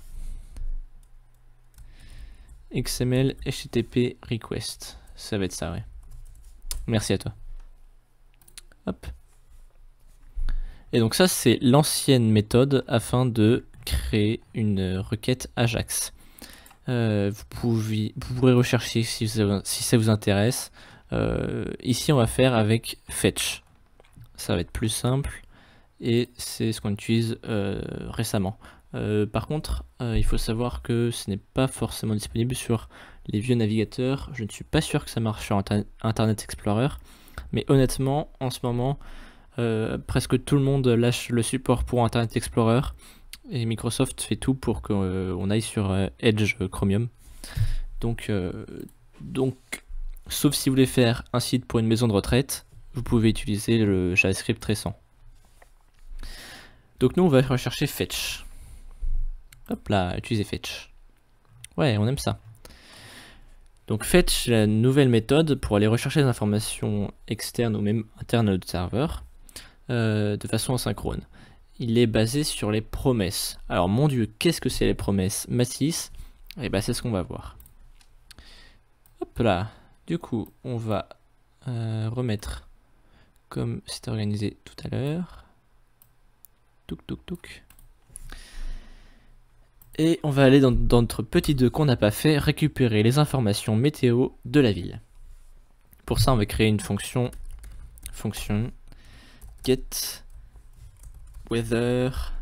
XML HTTP request. Ça va être ça, ouais. Merci à toi. Hop. Et donc ça, c'est l'ancienne méthode afin de créer une requête Ajax. Vous pourrez rechercher si ça vous intéresse. Ici, on va faire avec fetch. Ça va être plus simple et c'est ce qu'on utilise récemment. Par contre, il faut savoir que ce n'est pas forcément disponible sur les vieux navigateurs. Je ne suis pas sûr que ça marche sur Internet Explorer, mais honnêtement, en ce moment, presque tout le monde lâche le support pour Internet Explorer et Microsoft fait tout pour qu'on aille sur Edge Chromium. Donc, sauf si vous voulez faire un site pour une maison de retraite, vous pouvez utiliser le JavaScript récent. Donc nous, on va rechercher fetch. Hop là, utiliser fetch. Ouais, on aime ça. Donc fetch, la nouvelle méthode pour aller rechercher des informations externes ou même internes à notre serveur de façon asynchrone. Il est basé sur les promesses. Alors mon dieu, qu'est-ce que c'est les promesses Mathis? Et bah c'est ce qu'on va voir. Hop là, du coup on va remettre comme c'était organisé tout à l'heure. Touk touk touk. Et on va aller dans notre petit 2 qu'on n'a pas fait, récupérer les informations météo de la ville. Pour ça, on va créer une fonction get weather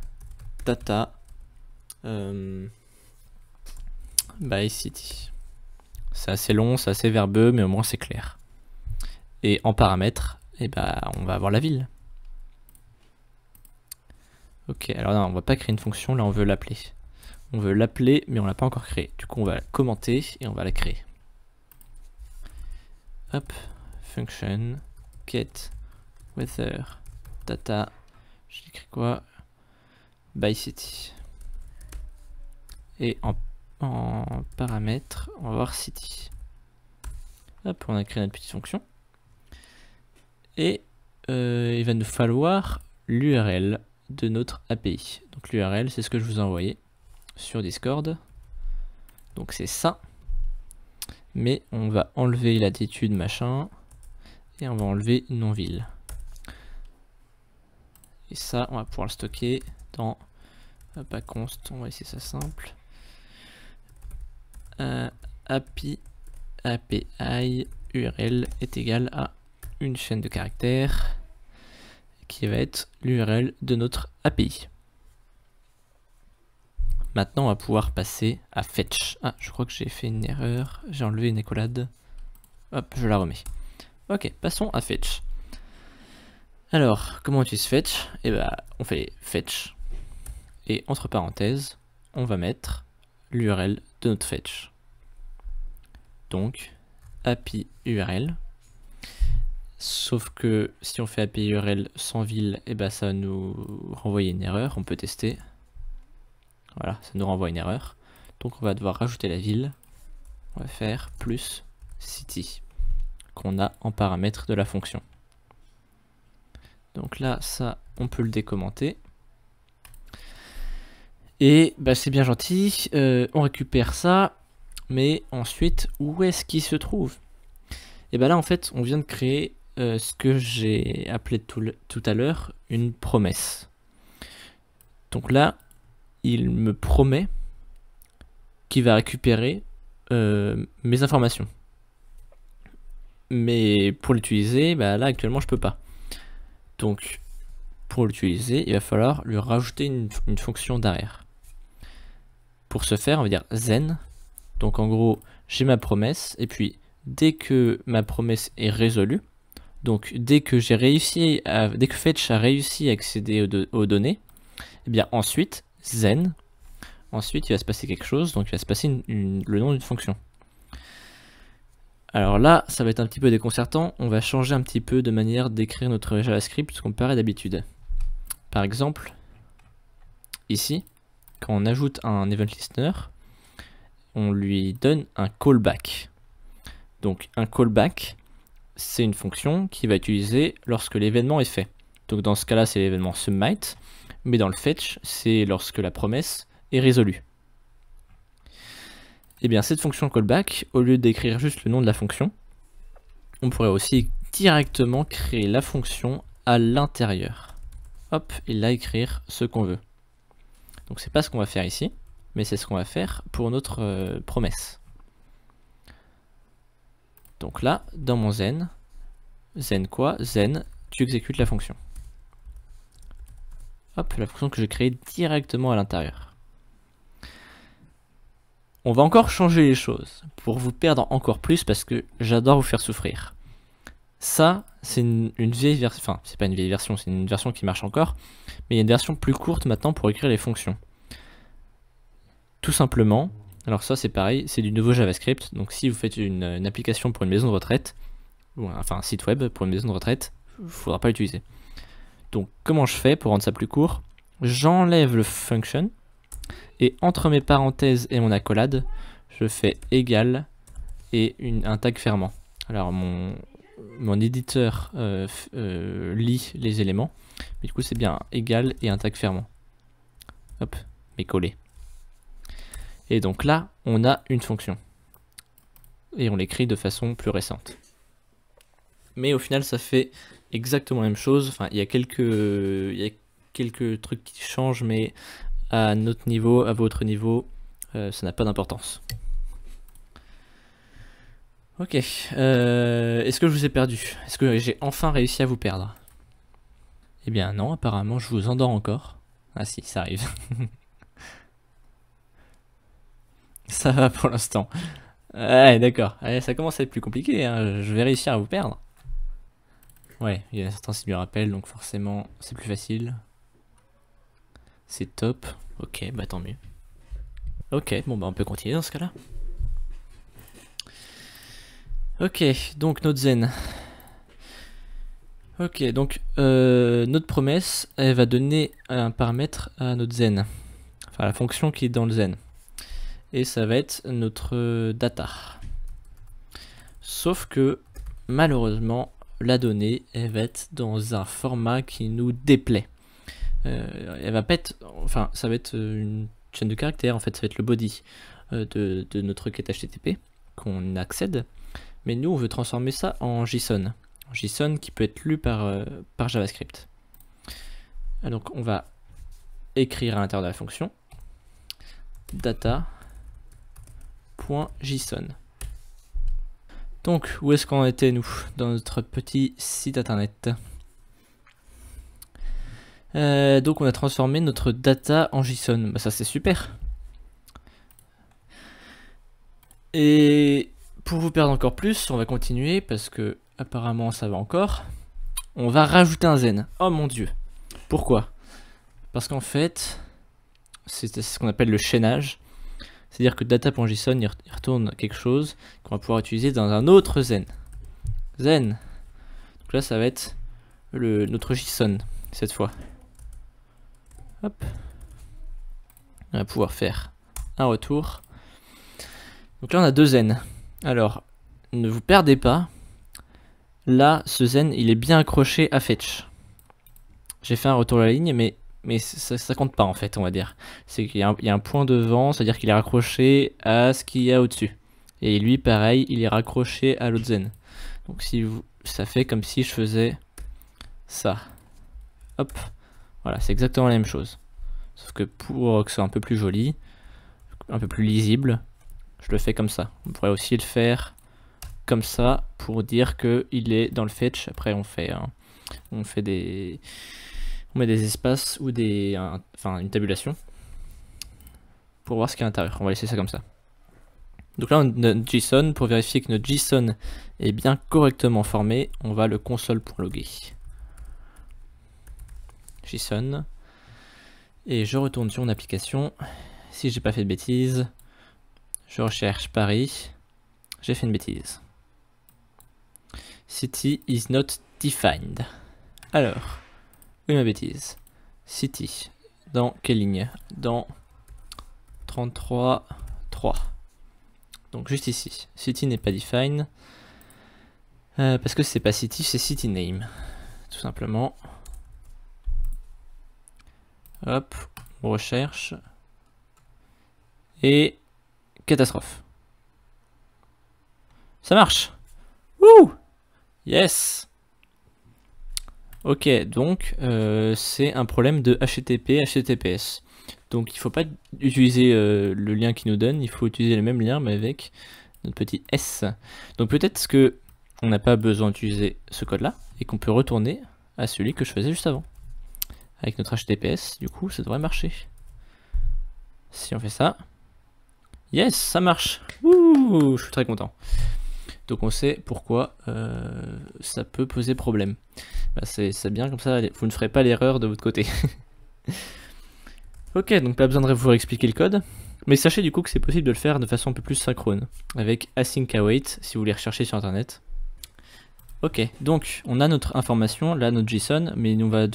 data by city. C'est assez long, c'est assez verbeux, mais au moins c'est clair. Et en paramètres, et on va avoir la ville. Ok, alors non, on va pas créer une fonction, là on veut l'appeler. On veut l'appeler, mais on l'a pas encore créé. Du coup, on va la commenter et on va la créer. Hop, function get weather data. J'écris quoi? By city. Et en paramètres, on va voir city. Hop, on a créé notre petite fonction. Et il va nous falloir l'URL de notre API. Donc l'URL, c'est ce que je vous ai envoyé sur Discord. Donc c'est ça. Mais on va enlever latitude machin. Et on va enlever non-ville. Et ça, on va pouvoir le stocker dans pas const. On va essayer ça simple. API URL est égal à une chaîne de caractères qui va être l'URL de notre API. Maintenant, on va pouvoir passer à fetch. Ah, je crois que j'ai fait une erreur. J'ai enlevé une accolade. Hop, je la remets. Ok, passons à fetch. Alors, comment on utilise fetch? On fait fetch. Et entre parenthèses, on va mettre l'URL de notre fetch. Donc, API URL. Sauf que si on fait API URL sans ville, ça va nous renvoyer une erreur. On peut tester. Voilà, ça nous renvoie une erreur. Donc on va devoir rajouter la ville. On va faire plus city qu'on a en paramètre de la fonction. Donc là, ça, on peut le décommenter. Et bah, c'est bien gentil, on récupère ça, mais ensuite, où est-ce qu'il se trouve? Et bah là, en fait, on vient de créer ce que j'ai appelé tout à l'heure une promesse. Donc là, il me promet qu'il va récupérer mes informations. Mais pour l'utiliser, bah là, actuellement, je peux pas. Donc, pour l'utiliser, il va falloir lui rajouter une fonction derrière. Pour ce faire, on va dire then. Donc en gros, j'ai ma promesse, et puis dès que ma promesse est résolue, donc dès que Fetch a réussi à accéder aux données, et bien ensuite, then, ensuite il va se passer quelque chose, donc il va se passer le nom d'une fonction. Alors là, ça va être un petit peu déconcertant, on va changer un petit peu de manière d'écrire notre JavaScript comparé d'habitude. Par exemple, ici, quand on ajoute un event listener, on lui donne un callback. Donc un callback, c'est une fonction qui va utiliser lorsque l'événement est fait. Donc dans ce cas-là, c'est l'événement submit, mais dans le fetch, c'est lorsque la promesse est résolue. Et bien cette fonction callback, au lieu d'écrire juste le nom de la fonction, on pourrait aussi directement créer la fonction à l'intérieur. Hop, et là écrire ce qu'on veut. Donc c'est pas ce qu'on va faire ici, mais c'est ce qu'on va faire pour notre promesse. Donc là, dans mon zen quoi? Zen, tu exécutes la fonction. Hop, la fonction que j'ai créée directement à l'intérieur. On va encore changer les choses pour vous perdre encore plus parce que j'adore vous faire souffrir. Ça, c'est une vieille version, enfin, c'est pas une vieille version, c'est une version qui marche encore, mais il y a une version plus courte maintenant pour écrire les fonctions. Tout simplement, alors ça c'est pareil, c'est du nouveau JavaScript, donc si vous faites une application pour une maison de retraite, ou enfin un site web pour une maison de retraite, il ne faudra pas l'utiliser. Donc comment je fais pour rendre ça plus court? J'enlève le function, et entre mes parenthèses et mon accolade, je fais égal et un tag fermant. Alors mon éditeur lit les éléments, mais du coup c'est bien égal et un tag fermant. Hop, mais collé. Et donc là, on a une fonction. Et on l'écrit de façon plus récente. Mais au final, ça fait exactement la même chose. Enfin, il y a quelques trucs qui changent, mais à notre niveau, à votre niveau, ça n'a pas d'importance. Ok. Est-ce que je vous ai perdu? Est-ce que j'ai enfin réussi à vous perdre? Eh bien non, apparemment, je vous endors encore. Ah si, ça arrive. Ça va pour l'instant. Ouais, d'accord. Ça commence à être plus compliqué, hein. Je vais réussir à vous perdre. Ouais, il y a certains signes de rappel, donc forcément, c'est plus facile. C'est top. Ok, bah tant mieux. Ok, bon bah on peut continuer dans ce cas-là. Ok, donc notre zen. Ok, donc notre promesse, elle va donner un paramètre à notre zen. Enfin, la fonction qui est dans le zen. Et ça va être notre data. Sauf que, malheureusement, la donnée, elle va être dans un format qui nous déplaît. Elle va pas être, enfin, ça va être une chaîne de caractères, en fait, ça va être le body de notre requête HTTP qu'on accède. Mais nous, on veut transformer ça en JSON. JSON qui peut être lu par JavaScript. Donc, on va écrire à l'intérieur de la fonction data.json. Donc, où est-ce qu'on était, nous, dans notre petit site internet? Donc, on a transformé notre data en JSON. Bah, ça, c'est super. Et pour vous perdre encore plus, on va continuer parce que apparemment ça va encore. On va rajouter un zen. Oh mon dieu. Pourquoi? Parce qu'en fait, c'est ce qu'on appelle le chaînage. C'est-à-dire que data.json il retourne quelque chose qu'on va pouvoir utiliser dans un autre zen. Zen. Donc là, ça va être notre JSON cette fois. Hop. On va pouvoir faire un retour. Donc là on a 2 zen. Alors, ne vous perdez pas. Là, ce zen, il est bien accroché à fetch. J'ai fait un retour à la ligne, mais ça compte pas en fait, on va dire. C'est qu'il y a un point devant, c'est-à-dire qu'il est raccroché à ce qu'il y a au-dessus. Et lui, pareil, il est raccroché à l'autre zen. Donc si vous, ça fait comme si je faisais ça. Hop, voilà, c'est exactement la même chose. Sauf que pour que ce soit un peu plus joli, un peu plus lisible, je le fais comme ça. On pourrait aussi le faire comme ça pour dire que il est dans le fetch. Après on met des espaces ou une tabulation pour voir ce qu'il y a à l'intérieur. On va laisser ça comme ça. Donc là notre JSON, pour vérifier que notre JSON est bien correctement formé, on va le console.logger. JSON, et je retourne sur mon application. Si j'ai pas fait de bêtises, je recherche Paris. J'ai fait une bêtise. City is not defined. Alors, où est ma bêtise? City, dans quelle ligne? Dans 33.3. Donc juste ici. City n'est pas defined. Parce que c'est pas city, c'est city name. Tout simplement. Hop, on recherche. Et catastrophe. Ça marche. Wouh! Yes! Ok, donc c'est un problème de HTTP, HTTPS. Donc il ne faut pas utiliser le lien qu'il nous donne, il faut utiliser le même lien mais avec notre petit S. Donc peut-être que on n'a pas besoin d'utiliser ce code-là et qu'on peut retourner à celui que je faisais juste avant. Avec notre HTTPS, du coup ça devrait marcher. Si on fait ça, yes, ça marche. Ouh, je suis très content. Donc on sait pourquoi ça peut poser problème. Bah c'est bien, comme ça vous ne ferez pas l'erreur de votre côté. Ok, donc pas besoin de vous expliquer le code, mais sachez du coup que c'est possible de le faire de façon un peu plus synchrone, avec async await si vous voulez rechercher sur internet. Ok, donc on a notre information, là notre JSON, mais on va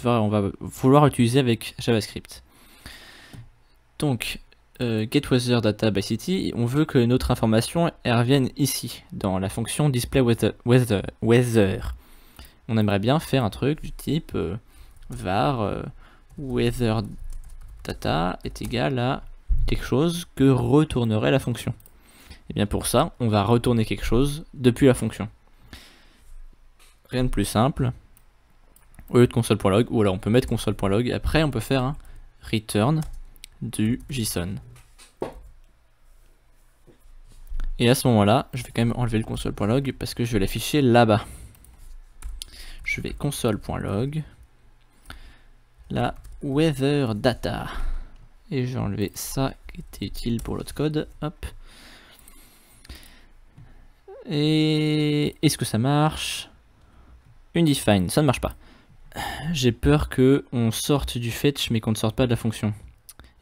vouloir l'utiliser avec JavaScript. Donc getWeather data by city, on veut que notre information elle revienne ici, dans la fonction displayWeather. On aimerait bien faire un truc du type var weather data est égal à quelque chose que retournerait la fonction. Et bien pour ça, on va retourner quelque chose depuis la fonction. Rien de plus simple. Au lieu de console.log, ou alors on peut mettre console.log, après on peut faire un return du JSON. Et à ce moment-là, je vais quand même enlever le console.log parce que je vais l'afficher là-bas. Je vais console.log, la weather data, et je vais enlever ça qui était utile pour l'autre code. Hop. Et est-ce que ça marche? Undefined, ça ne marche pas. J'ai peur que on sorte du fetch mais qu'on ne sorte pas de la fonction.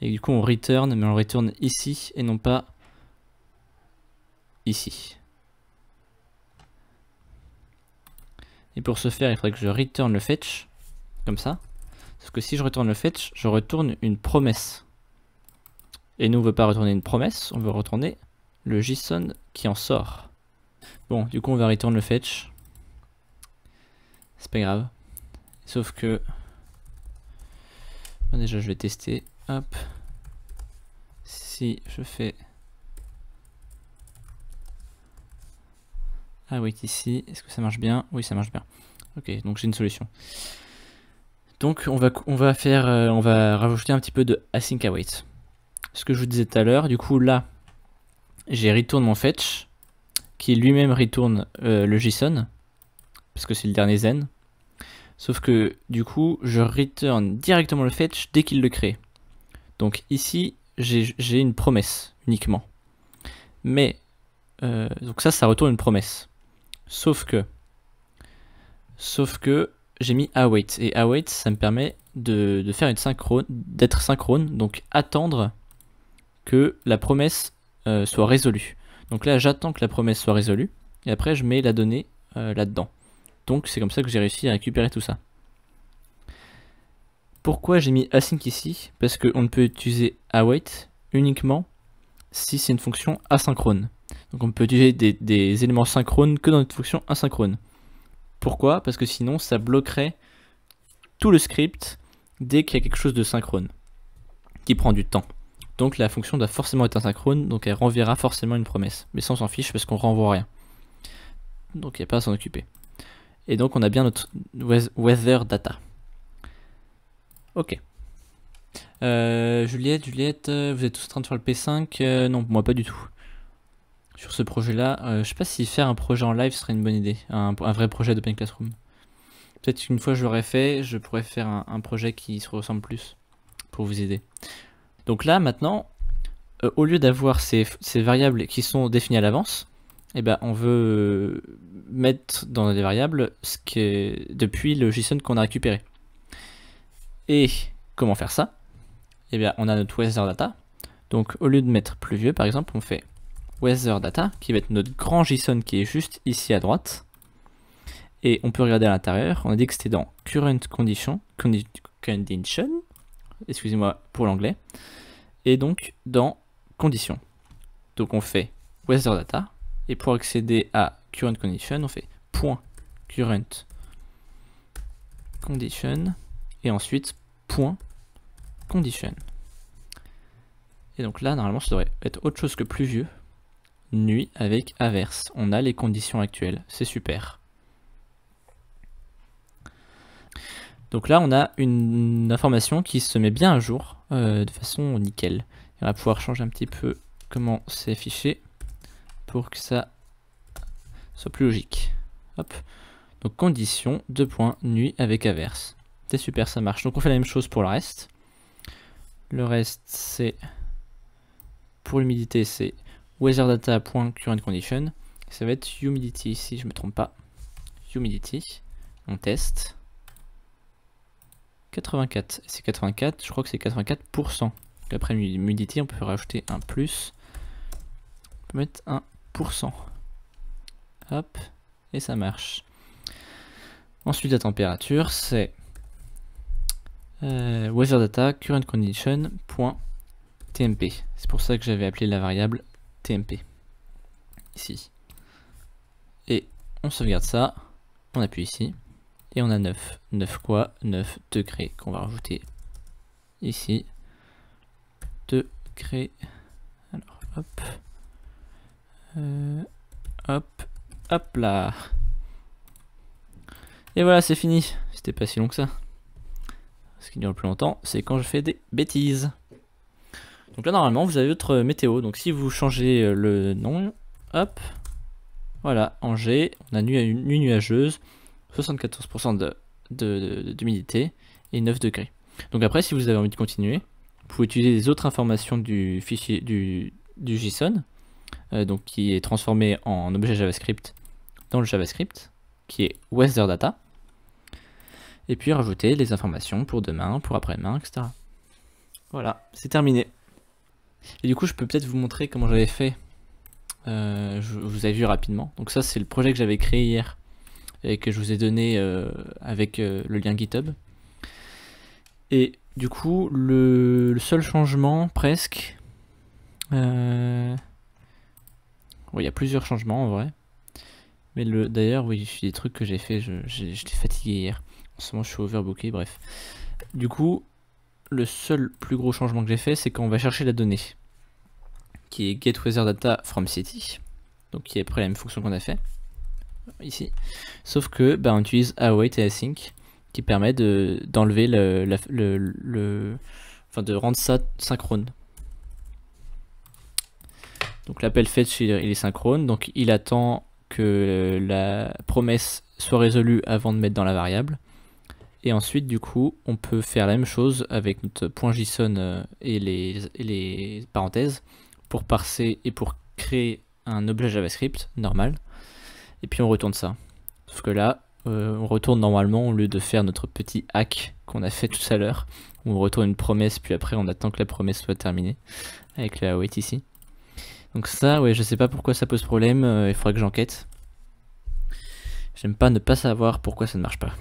Et du coup on return, mais on le return ici et non pas ici. Et pour ce faire, il faudrait que je return le fetch, comme ça. Sauf que si je retourne le fetch, je retourne une promesse. Et nous on veut pas retourner une promesse, on veut retourner le JSON qui en sort. Bon, du coup on va return le fetch. C'est pas grave. Sauf que... Bon, déjà je vais tester. Hop. Si je fais... Ah oui, ici, est-ce que ça marche bien? Oui, ça marche bien. Ok, donc j'ai une solution. Donc on va rajouter un petit peu de async await. Ce que je vous disais tout à l'heure, du coup là, j'ai return mon fetch, qui lui-même retourne le JSON, parce que c'est le dernier zen. Sauf que du coup, je return directement le fetch dès qu'il le crée. Donc ici, j'ai une promesse uniquement. Mais, donc ça retourne une promesse. Sauf que j'ai mis await. Et await, ça me permet de faire une synchrone, d'être synchrone, donc attendre que la promesse soit résolue. Donc là, j'attends que la promesse soit résolue, et après, je mets la donnée là-dedans. Donc c'est comme ça que j'ai réussi à récupérer tout ça. Pourquoi j'ai mis async ici? Parce qu'on ne peut utiliser await uniquement si c'est une fonction asynchrone. Donc on peut utiliser des éléments synchrones que dans une fonction asynchrone. Pourquoi? Parce que sinon ça bloquerait tout le script dès qu'il y a quelque chose de synchrone, qui prend du temps. Donc la fonction doit forcément être asynchrone, donc elle renverra forcément une promesse. Mais ça on s'en fiche parce qu'on renvoie rien. Donc il n'y a pas à s'en occuper. Et donc on a bien notre weather data. Ok. Juliette, vous êtes tous en train de faire le P5? Non, moi pas du tout. Sur ce projet-là, je sais pas si faire un projet en live serait une bonne idée, un vrai projet d'Open Classroom. Peut-être qu'une fois je l'aurais fait, je pourrais faire un projet qui se ressemble plus pour vous aider. Donc là, maintenant, au lieu d'avoir ces variables qui sont définies à l'avance, eh ben, on veut mettre dans des variables ce qui est depuis le JSON qu'on a récupéré. Et comment faire ça? Eh bien, on a notre weather data. Donc, au lieu de mettre pluvieux, par exemple, on fait weather data, qui va être notre grand JSON qui est juste ici à droite. Et on peut regarder à l'intérieur. On a dit que c'était dans current condition, excusez-moi pour l'anglais. Et donc, dans condition. Donc, on fait weather data. Et pour accéder à current condition, on fait .current condition. Et ensuite, .condition. Et donc là, normalement, ça devrait être autre chose que pluvieux. Nuit avec averse. On a les conditions actuelles. C'est super. Donc là, on a une information qui se met bien à jour de façon nickel. Et on va pouvoir changer un petit peu comment c'est affiché pour que ça soit plus logique. Hop. Donc condition, nuit avec averse. C'est super, ça marche. Donc on fait la même chose pour le reste. Le reste, c'est pour l'humidité, c'est weatherdata.currentCondition. Ça va être humidity, si je ne me trompe pas. Humidity. On teste. 84. C'est 84, je crois que c'est 84%. Après l'humidity, on peut rajouter un plus. On peut mettre un %. Hop. Et ça marche. Ensuite, la température, c'est weatherdata current condition .tmp. C'est pour ça que j'avais appelé la variable tmp ici. Et on sauvegarde ça, on appuie ici et on a 9. 9 quoi? 9 degrés qu'on va rajouter ici. Degrés. Alors hop. Hop là. Et voilà, c'est fini. C'était pas si long que ça. Ce qui dure le plus longtemps, c'est quand je fais des bêtises. Donc là, normalement, vous avez votre météo. Donc si vous changez le nom, hop, voilà, Angers, on a nuit nuageuse, 74% d'humidité et 9 degrés. Donc après, si vous avez envie de continuer, vous pouvez utiliser les autres informations du fichier du JSON, donc qui est transformé en objet JavaScript dans le JavaScript, qui est weather data. Et puis rajouter les informations pour demain, pour après-demain, etc. Voilà, c'est terminé. Et du coup, je peux peut-être vous montrer comment j'avais fait. Vous avez vu rapidement. Donc ça, c'est le projet que j'avais créé hier et que je vous ai donné avec le lien GitHub. Et du coup, le seul changement, presque... il y a plusieurs changements en vrai. Mais d'ailleurs, oui, des trucs que j'ai fait, j'étais fatigué hier. En ce moment, je suis overbooké, bref. Du coup, le seul plus gros changement que j'ai fait, c'est qu'on va chercher la donnée, qui est getWeatherData from city, donc qui est après la même fonction qu'on a fait ici, sauf que on utilise await et async, qui permet d'enlever enfin de rendre ça synchrone. Donc l'appel fetch il est synchrone, donc il attend que la promesse soit résolue avant de mettre dans la variable. Et ensuite, du coup, on peut faire la même chose avec notre .json et les parenthèses pour parser et pour créer un objet JavaScript normal. Et puis on retourne ça. Sauf que là, on retourne normalement au lieu de faire notre petit hack qu'on a fait tout à l'heure, où on retourne une promesse, puis après on attend que la promesse soit terminée, avec le await ici. Donc ça, ouais, je sais pas pourquoi ça pose problème, il faudrait que j'enquête. J'aime pas ne pas savoir pourquoi ça ne marche pas.